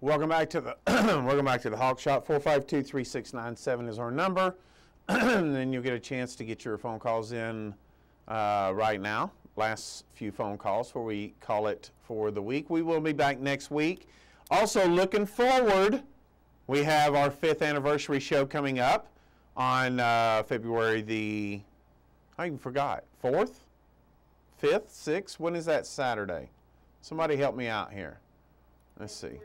Welcome back to the welcome back to the Hawk Shop. 452-3697 is our number. And then you'll get a chance to get your phone calls in right now. Last few phone calls before we call it for the week. We will be back next week. Also looking forward, we have our 5th anniversary show coming up on February the, I even forgot, 4th? 5th? 6th? When is that Saturday? Somebody help me out here. Let's see.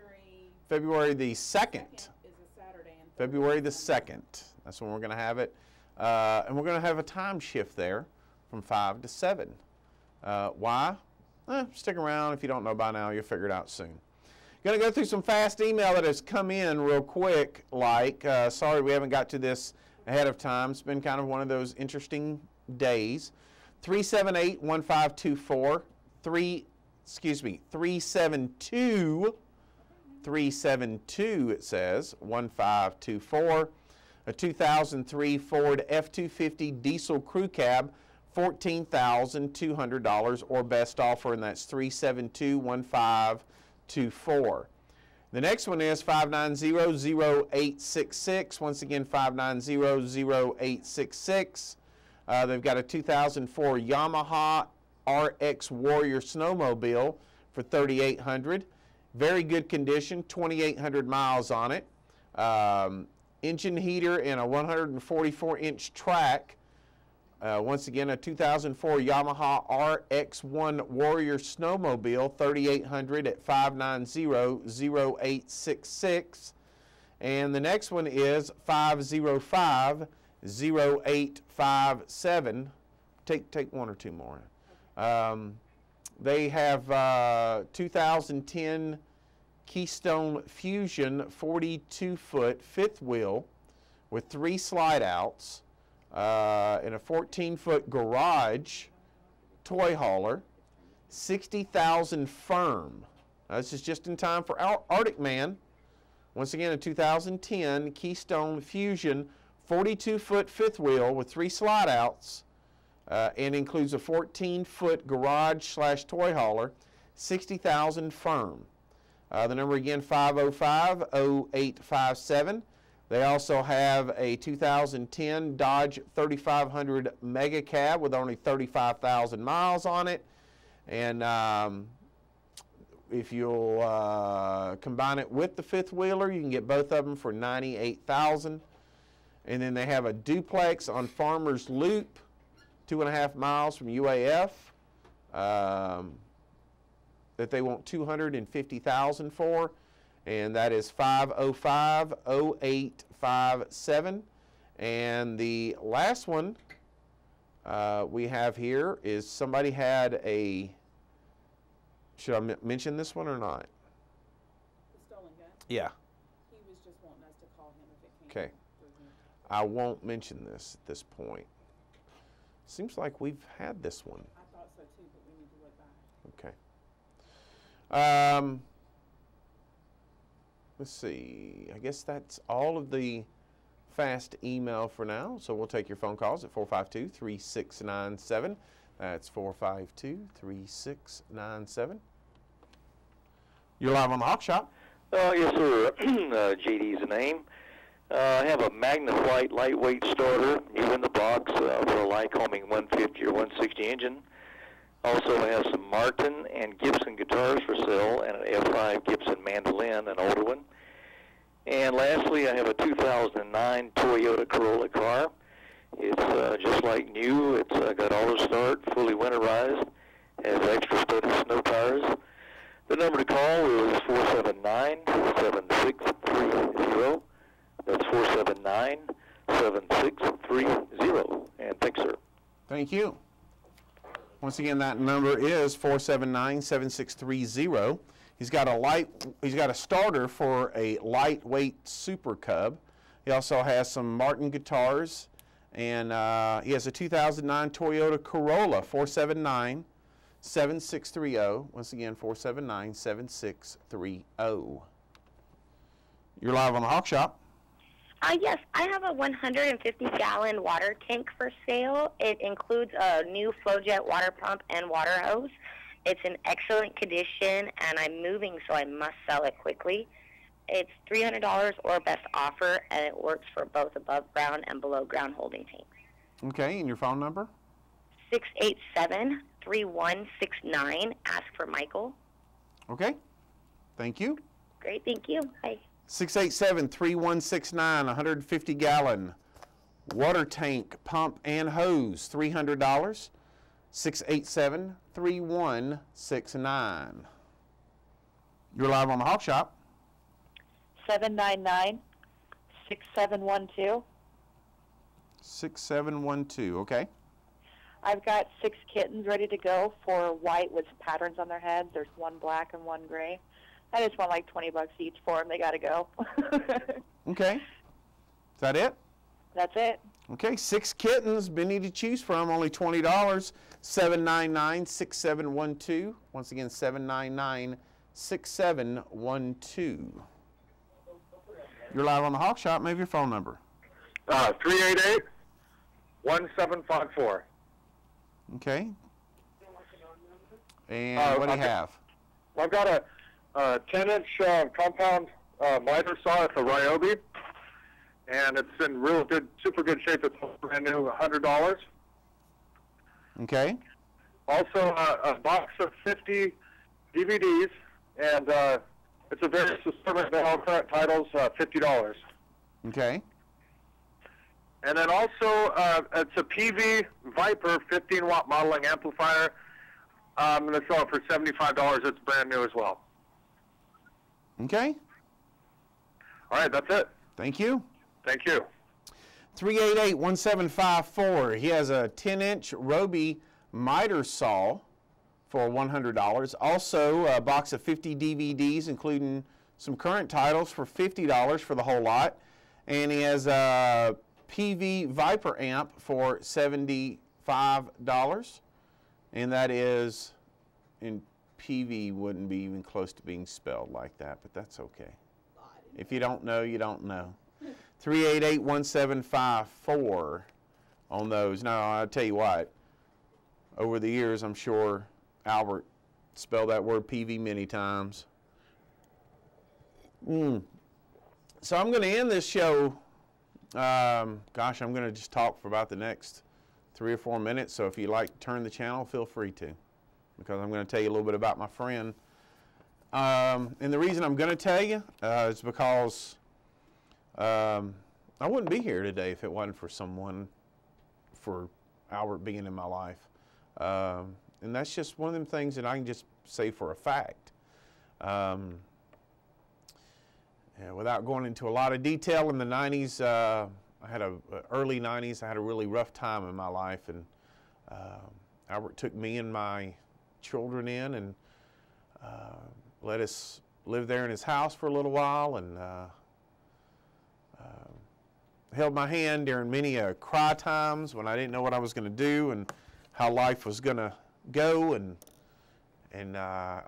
February the 2nd. Is a Saturday. And February the 2nd. That's when we're going to have it. And we're going to have a time shift there from 5 to 7. Why? Stick around. If you don't know by now, you'll figure it out soon. Going to go through some fast email that has come in real quick. Sorry we haven't got to this ahead of time. It's been kind of one of those interesting days. 378-1524. 372 it says 1524. A 2003 Ford F-250 diesel crew cab, $14,200 or best offer, and that's 372-1524. The next one is 590-0866. Once again, 590-0866. They've got a 2004 Yamaha RX Warrior snowmobile for $3,800. Very good condition, 2,800 miles on it. Engine heater and a 144-inch track. Once again, a 2004 Yamaha RX1 Warrior snowmobile, $3,800 at 590-0866. And the next one is 505-0857. Take one or two more. They have 2010 Keystone Fusion 42-foot fifth wheel with 3 slide outs and a 14-foot garage toy hauler, 60,000 firm. This is just in time for Arctic Man. Once again, a 2010 Keystone Fusion 42-foot fifth wheel with 3 slide outs. And includes a 14-foot garage/toy hauler, 60,000 firm. The number again, 505-0857. They also have a 2010 Dodge 3500 Mega Cab with only 35,000 miles on it. And if you'll combine it with the fifth wheeler, you can get both of them for $98,000. And then they have a duplex on Farmers Loop, 2.5 miles from UAF, that they want $250,000 for, and that is 505-0857. And the last one we have here is somebody had a, should I mention this one or not? The stolen gun? Yeah. He was just wanting us to call him if it came. Okay. I won't mention this at this point. Seems like we've had this one. I thought so too, but we need to look back. Okay. Let's see. I guess that's all of the fast email for now. So we'll take your phone calls at 452-3697. That's 452-3697. You're live on the Hawk Shop. Yes, sir. JD's the name. I have a Magnaflight lightweight starter, new in the box, for a Lycoming 150 or 160 engine. Also, I have some Martin and Gibson guitars for sale, and an F5 Gibson mandolin, an older one. And lastly, I have a 2009 Toyota Corolla car. It's just like new. It's got auto start, fully winterized, has extra studded snow tires. The number to call is 479-7630. That's 479-7630. And thanks, sir. Thank you. Once again, that number is 479-7630. He's got a starter for a lightweight Super Cub. He also has some Martin guitars, and he has a 2009 Toyota Corolla. 479-7630. Once again, 479-7630. You're live on the Hawk Shop. Yes, I have a 150-gallon water tank for sale. It includes a new FlowJet water pump and water hose. It's in excellent condition, and I'm moving, so I must sell it quickly. It's $300 or best offer, and it works for both above ground and below ground holding tanks. Okay, and your phone number? 687-3169. Ask for Michael. Okay, thank you. Great, thank you. Bye. 687-3169, 150-gallon water tank, pump, and hose, $300. 687-3169. You're live on the Hawk Shop. 799-6712. 6712, okay. I've got 6 kittens ready to go for white with patterns on their heads. There's one black and one gray. I just want like $20 each for them. They got to go. Okay. Is that it? That's it. Okay, 6 kittens, Benny to choose from, only $20. 799-6712. Once again, 799-6712. You're live on the Hawk Shop. Maybe your phone number. 388-1754. Okay. And what do you have? I've got a 10-inch compound miter saw. It's a Ryobi, and it's in real good, super good shape. It's brand new, $100. Okay. Also, a box of 50 DVDs, and it's a very assortment of all current titles, $50. Okay. And then also, it's a PV Viper 15-watt modeling amplifier. I'm going to sell it for $75. It's brand new as well. Okay. All right, that's it. Thank you. Thank you. 388-1754. He has a 10-inch Ryobi miter saw for $100. Also, a box of 50 DVDs, including some current titles, for $50 for the whole lot. And he has a PV Viper amp for $75. And that is, in PV wouldn't be even close to being spelled like that, but that's okay. If you don't know, you don't know. 388-1754 on those. Now, I'll tell you what, over the years, I'm sure Albert spelled that word PV many times. So I'm going to end this show. Gosh, I'm going to just talk for about the next 3 or 4 minutes. So if you'd like to turn the channel, feel free to, because I'm going to tell you a little bit about my friend. And the reason I'm going to tell you is because I wouldn't be here today if it wasn't for Albert being in my life. And that's just one of them things that I can just say for a fact. Without going into a lot of detail, in the 90s, early 90s, I had a really rough time in my life, and Albert took me and my children in and let us live there in his house for a little while, and held my hand during many cry times when I didn't know what I was going to do and how life was going to go, and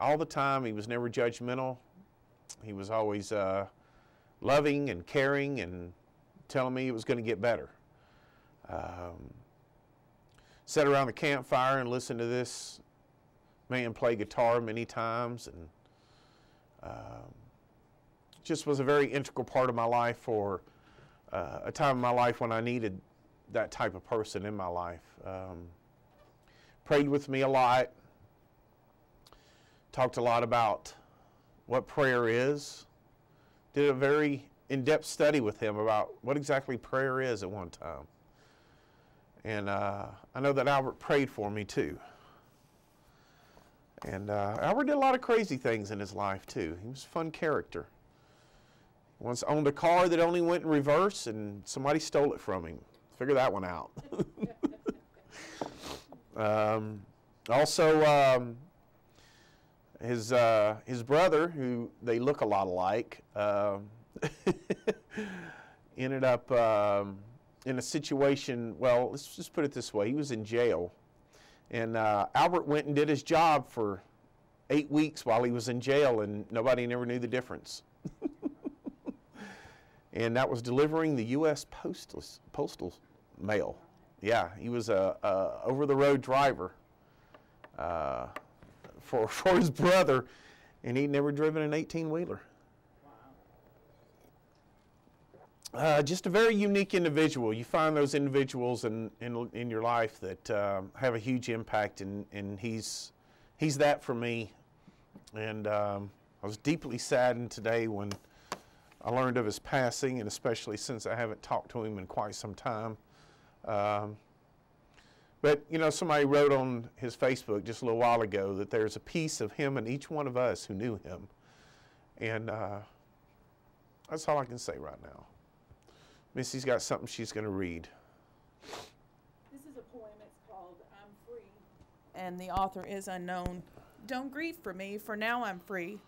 all the time he was never judgmental. He was always loving and caring and telling me it was going to get better. Sat around the campfire and listened to this man play guitar many times, and just was a very integral part of my life for a time in my life when I needed that type of person in my life. Prayed with me a lot, talked a lot about what prayer is, did a very in-depth study with him about what exactly prayer is at one time. And I know that Albert prayed for me too. And Albert did a lot of crazy things in his life too. He was a fun character. He once owned a car that only went in reverse, and somebody stole it from him. Figure that one out. Also, his brother, who they look a lot alike, ended up in a situation. Well, let's just put it this way: he was in jail. And Albert went and did his job for 8 weeks while he was in jail, and nobody never knew the difference. And that was delivering the U.S. postal mail. Yeah, he was a over-the-road driver for his brother, and he'd never driven an 18-wheeler. just a very unique individual. You find those individuals in your life that have a huge impact, and he's that for me. And I was deeply saddened today when I learned of his passing, and especially since I haven't talked to him in quite some time. But, you know, somebody wrote on his Facebook just a little while ago that there's a piece of him in each one of us who knew him. And that's all I can say right now. Missy's got something she's going to read. This is a poem. It's called I'm Free, and the author is unknown. Don't grieve for me, for now I'm free.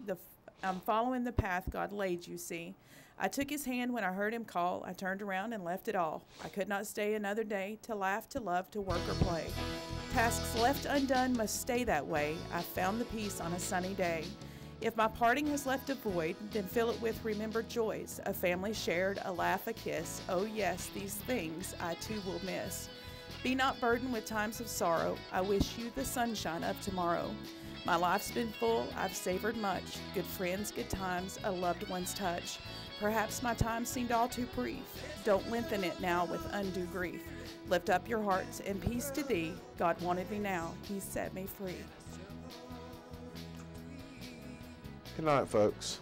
I'm following the path God laid, you see. I took his hand when I heard him call. I turned around and left it all. I could not stay another day, to laugh, to love, to work or play. Tasks left undone must stay that way. I found the peace on a sunny day. If my parting has left a void, then fill it with remembered joys. A family shared, a laugh, a kiss. Oh yes, these things I too will miss. Be not burdened with times of sorrow. I wish you the sunshine of tomorrow. My life's been full, I've savored much. Good friends, good times, a loved one's touch. Perhaps my time seemed all too brief. Don't lengthen it now with undue grief. Lift up your hearts and peace to thee. God wanted me now, he set me free. Good night, folks.